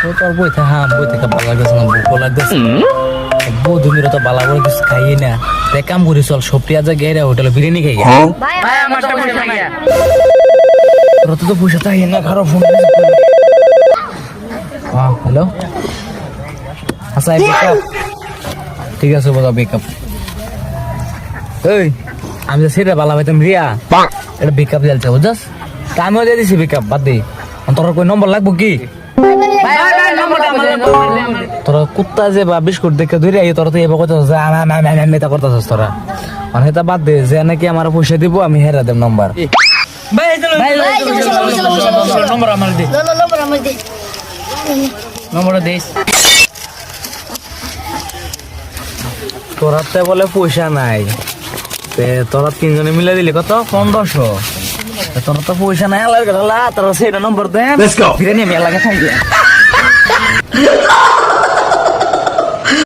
তোর বই থেকে বই থেকে ভালো লাগতেছে না, বুকও লাগতেছে। বৌদিনের তো ভালো করে কিছু খাইয়ে না, দেখ কাম করি চল সবটি আজ গেরা হোটেলে বিরিয়ানি খাই। তোরা তো পয়সা তাই না, খারাপ ফোন। হ্যালো, আচ্ছা বেকআপ, ঠিক আছে বোঝা বেকআপ। এই আমি তো সেটা ভালো পাইতাম রিয়া, এটা বেকআপ দিতে বুঝছস, আমিও দিয়ে দিছি বেকআপ। বাদ দে, তোর কই নম্বর লাগবো কি? তোরা কুত্তা যে বা বিস্কুট দেখে ধরে তোরা তো এবার করতেছ মেতা করতেছস তোরা, মানে এটা বাদ দে। যে নাকি আমার পয়সা দিব আমি হেরা দেব নম্বর। তোরা তো বলে পয়সা নাই, তোরা তিনজনে মিলে দিলি কত 1500। তোরা তো পয়সা নাই, তোরা সেটা নম্বর দেন বিরিয়ানি আমি এলাকা থাকি।